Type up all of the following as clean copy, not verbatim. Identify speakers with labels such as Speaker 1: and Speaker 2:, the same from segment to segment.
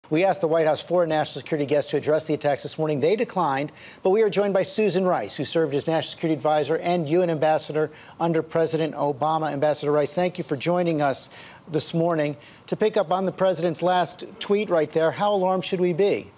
Speaker 1: We asked the White House foreign national security guests to address the attacks this morning. They declined, but we are joined by Susan Rice, who served as national security advisor and UN ambassador under President Obama. Ambassador Rice, thank you for joining us this morning. To pick up on the president's last tweet right there, how alarmed should we be?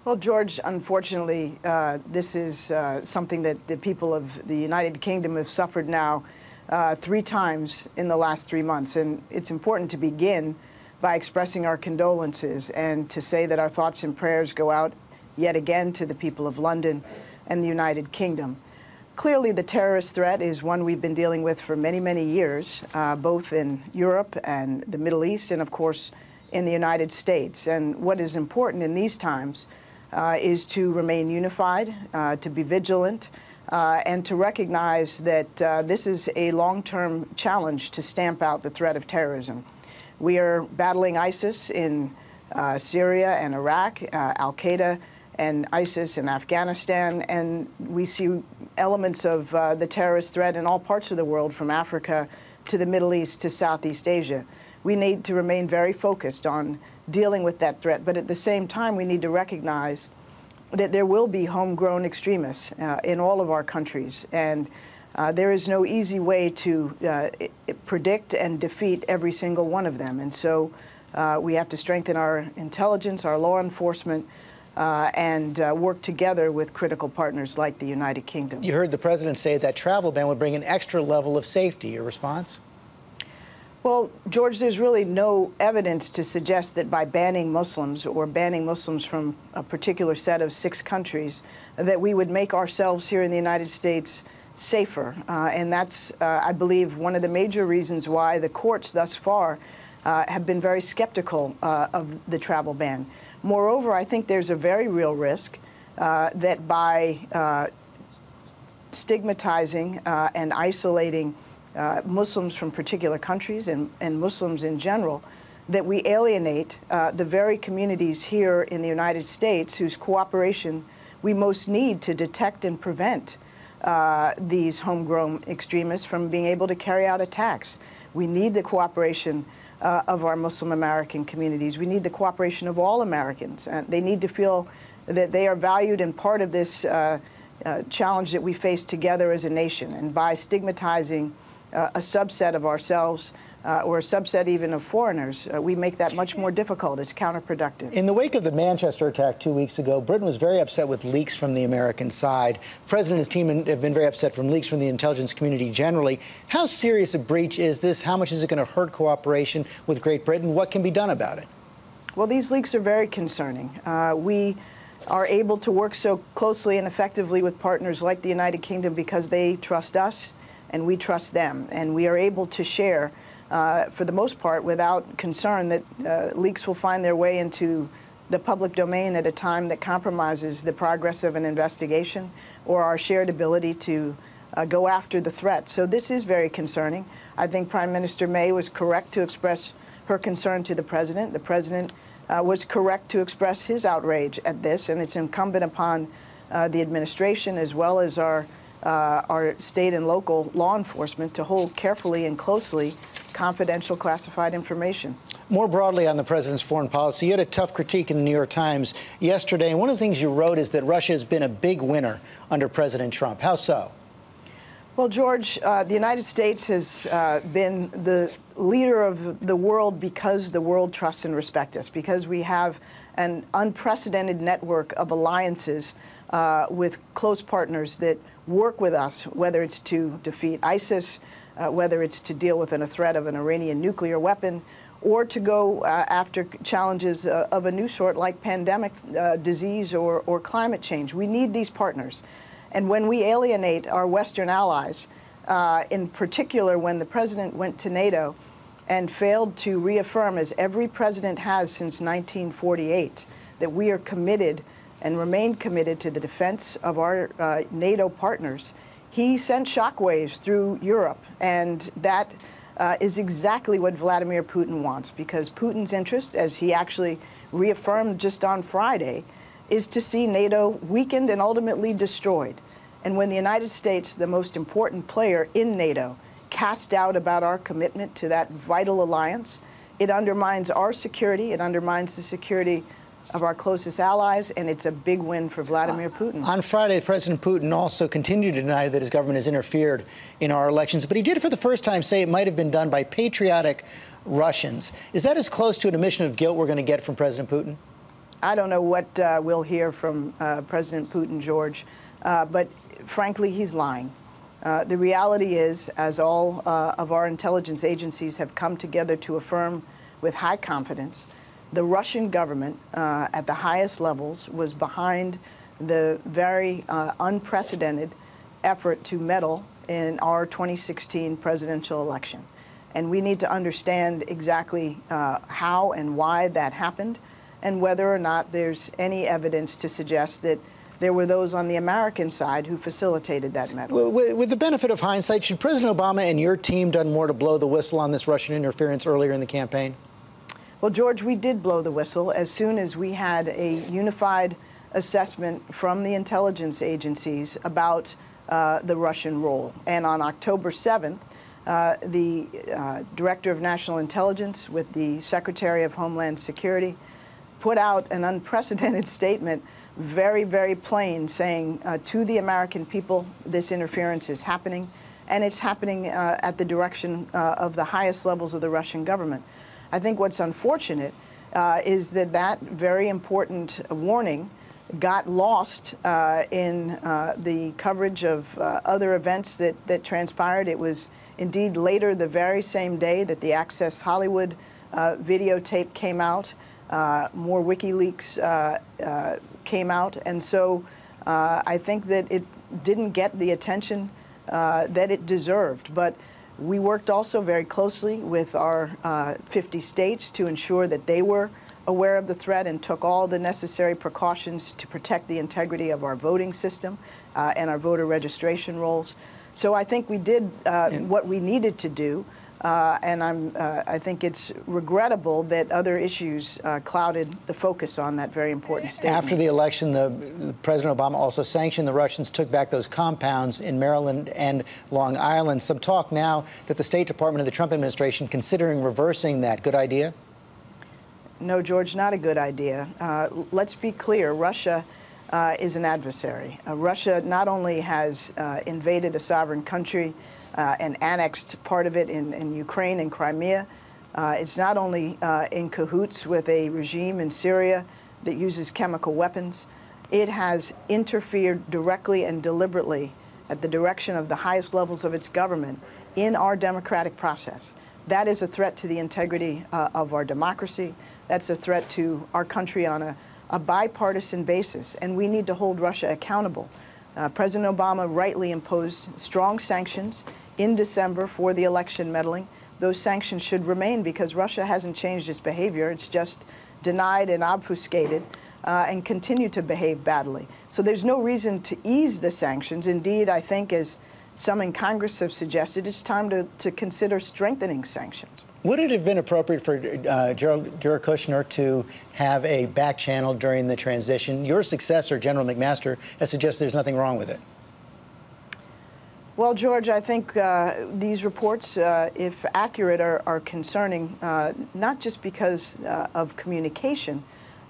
Speaker 2: Well, George, unfortunately, this is something that the people of the United Kingdom have suffered now 3 times in the last 3 months. And it's important to begin by expressing our condolences and to say that our thoughts and prayers go out yet again to the people of London and the United Kingdom. Clearly, the terrorist threat is one we've been dealing with for many, many years, both in Europe and the Middle East and, of course, in the United States. And what is important in these times is to remain unified, to be vigilant, and to recognize that this is a long-term challenge to stamp out the threat of terrorism. We are battling ISIS in Syria and Iraq, al-Qaeda and ISIS in Afghanistan, and we see elements of the terrorist threat in all parts of the world, from Africa to the Middle East to Southeast Asia. We need to remain very focused on dealing with that threat, but at the same time, we need to recognize that there will be homegrown extremists in all of our countries, and there is no easy way to predict and defeat every single one of them. And so we have to strengthen our intelligence, our law enforcement, and work together with critical partners like the United Kingdom.
Speaker 1: You heard the president say that travel ban would bring an extra level of safety. Your response?
Speaker 2: Well, George, there's really no evidence to suggest that by banning Muslims or banning Muslims from a particular set of 6 countries, that we would make ourselves here in the United States safer. And that's, I believe, one of the major reasons why the courts thus far have been very skeptical of the travel ban. Moreover, I think there's a very real risk that by stigmatizing and isolating Muslims from particular countries and Muslims in general, that we alienate the very communities here in the United States whose cooperation we most need to detect and prevent these homegrown extremists from being able to carry out attacks. We need the cooperation of our Muslim American communities. We need the cooperation of all Americans. They need to feel that they are valued and part of this challenge that we face together as a nation. And by stigmatizing a subset of ourselves or a subset even of foreigners, we make that much more difficult. It's counterproductive.
Speaker 1: In the wake of the Manchester attack 2 weeks ago, Britain was very upset with leaks from the American side. The president and his team have been very upset from leaks from the intelligence community generally. How serious a breach is this? How much is it going to hurt cooperation with Great Britain? What can be done about it?
Speaker 2: Well, these leaks are very concerning. We are able to work so closely and effectively with partners like the United Kingdom because they trust us and we trust them. And we are able to share, for the most part, without concern that leaks will find their way into the public domain at a time that compromises the progress of an investigation or our shared ability to go after the threat. So this is very concerning. I think Prime Minister May was correct to express her concern to the president. The president was correct to express his outrage at this, and it's incumbent upon the administration as well as our state and local law enforcement to hold carefully and closely confidential classified information.
Speaker 1: More broadly on the president's foreign policy, you had a tough critique in the New York Times yesterday, and one of the things you wrote is that Russia has been a big winner under President Trump. How so?
Speaker 2: Well, George, the United States has been the leader of the world because the world trusts and respects us, because we have an unprecedented network of alliances with close partners that work with us, whether it's to defeat ISIS, whether it's to deal with a threat of an Iranian nuclear weapon, or to go after challenges of a new sort like pandemic, disease, or climate change. We need these partners. And when we alienate our Western allies, in particular when the president went to NATO and failed to reaffirm, as every president has since 1948, that we are committed and remain committed to the defense of our NATO partners, he sent shockwaves through Europe. And that is exactly what Vladimir Putin wants, because Putin's interest, as he actually reaffirmed just on Friday, is to see NATO weakened and ultimately destroyed. And when the United States, the most important player in NATO, cast doubt about our commitment to that vital alliance, It undermines our security. It undermines the security of our closest allies, and it's a big win for Vladimir Putin.
Speaker 1: On Friday, President Putin also continued to deny that his government has interfered in our elections, but he did for the first time say it might have been done by patriotic Russians. Is that as close to an admission of guilt we're going to get from President Putin?
Speaker 2: I don't know what we'll hear from President Putin, George, but frankly, he's lying. The reality is, as all of our intelligence agencies have come together to affirm with high confidence, the Russian government at the highest levels was behind the very unprecedented effort to meddle in our 2016 presidential election. And we need to understand exactly how and why that happened, and whether or not there's any evidence to suggest that there were those on the American side who facilitated that meddling.
Speaker 1: With the benefit of hindsight, should President Obama and your team done more to blow the whistle on this Russian interference earlier in the campaign?
Speaker 2: Well, George, we did blow the whistle as soon as we had a unified assessment from the intelligence agencies about the Russian role. And on October 7th, the Director of National Intelligence with the Secretary of Homeland Security put out an unprecedented statement, very, very plain, saying to the American people, this interference is happening, and it's happening at the direction of the highest levels of the Russian government. I think what's unfortunate is that that very important warning got lost in the coverage of other events that transpired. It was indeed later the very same day that the Access Hollywood videotape came out. More WikiLeaks came out. And so I think that it didn't get the attention that it deserved. But we worked also very closely with our 50 states to ensure that they were aware of the threat and took all the necessary precautions to protect the integrity of our voting system and our voter registration rolls. So I think we did what we needed to do. And I think it's regrettable that other issues clouded the focus on that very important statement.
Speaker 1: After the election, President Obama also sanctioned the Russians, took back those compounds in Maryland and Long Island. Some talk now that the State Department of the Trump administration considering reversing that. Good idea?
Speaker 2: No, George, not a good idea. Let's be clear. Russia is an adversary. Russia not only has invaded a sovereign country and annexed part of it in Ukraine and Crimea. It's not only in cahoots with a regime in Syria that uses chemical weapons. It has interfered directly and deliberately at the direction of the highest levels of its government in our democratic process. That is a threat to the integrity of our democracy. That's a threat to our country on a bipartisan basis, and we need to hold Russia accountable. President Obama rightly imposed strong sanctions in December for the election meddling. Those sanctions should remain because Russia hasn't changed its behavior. It's just denied and obfuscated and continued to behave badly. So there's no reason to ease the sanctions. Indeed, I think, as some in Congress have suggested, it's time to consider strengthening sanctions.
Speaker 1: Would it have been appropriate for Jared Kushner to have a back channel during the transition? Your successor, General McMaster, has suggested there's nothing wrong with it.
Speaker 2: Well, George, I think these reports, if accurate, are concerning, not just because of communication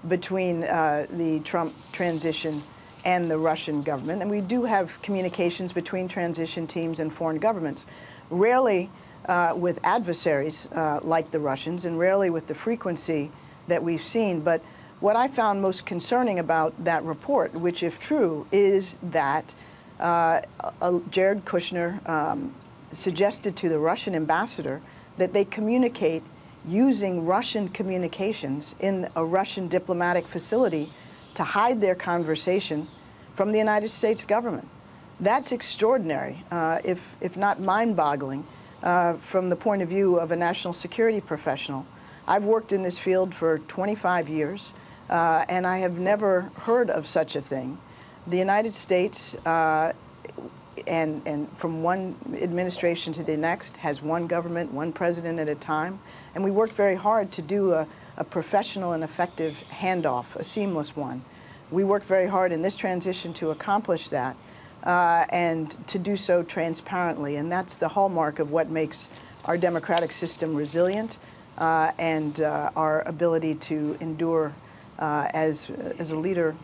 Speaker 2: between the Trump transition and the Russian government. And we do have communications between transition teams and foreign governments, rarely with adversaries like the Russians, and rarely with the frequency that we've seen. But what I found most concerning about that report, which, if true, is that Jared Kushner suggested to the Russian ambassador that they communicate using Russian communications in a Russian diplomatic facility to hide their conversation from the United States government. That's extraordinary, if not mind-boggling, from the point of view of a national security professional. I've worked in this field for 25 years, and I have never heard of such a thing. The United States, and from one administration to the next, has one government, one president at a time. And we worked very hard to do a professional and effective handoff, a seamless one. We worked very hard in this transition to accomplish that and to do so transparently. And that's the hallmark of what makes our democratic system resilient and our ability to endure as a leader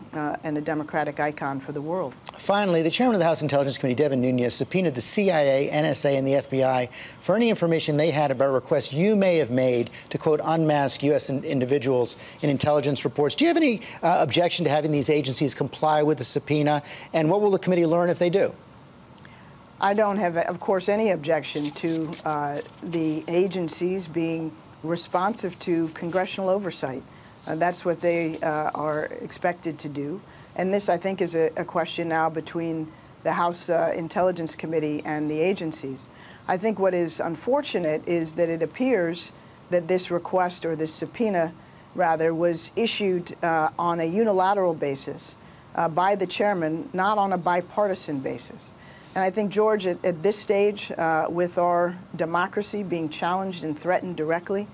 Speaker 2: and a democratic icon for the world.
Speaker 1: Finally, the chairman of the House Intelligence Committee, Devin Nunes, subpoenaed the CIA, NSA, and the FBI for any information they had about requests you may have made to, quote, unmask U.S. individuals in intelligence reports. Do you have any objection to having these agencies comply with the subpoena? And what will the committee learn if they do?
Speaker 2: I don't have, of course, any objection to the agencies being responsive to congressional oversight. That's what they are expected to do. And this, I think, is a question now between the House Intelligence Committee and the agencies. I think what is unfortunate is that it appears that this request, or this subpoena, rather, was issued on a unilateral basis by the chairman, not on a bipartisan basis. And I think, George, at this stage, with our democracy being challenged and threatened directly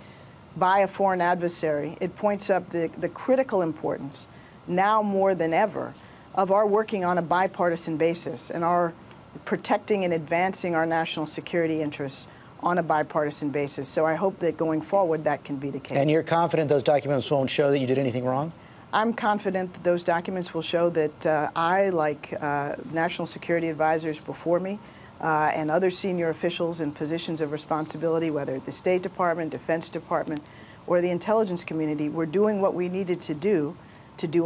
Speaker 2: by a foreign adversary, it points up the critical importance, now more than ever, of our working on a bipartisan basis and our protecting and advancing our national security interests on a bipartisan basis. So I hope that going forward that can be the case.
Speaker 1: And you're confident those documents won't show that you did anything wrong?
Speaker 2: I'm confident that those documents will show that I, like national security advisors before me, and other senior officials in positions of responsibility, whether at the State Department, Defense Department, or the intelligence community, were doing what we needed to do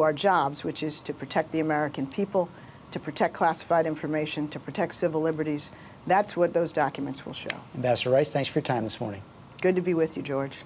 Speaker 2: our jobs, which is to protect the American people, to protect classified information, to protect civil liberties. That's what those documents will show.
Speaker 1: Ambassador Rice, thanks for your time this morning.
Speaker 2: Good to be with you, George.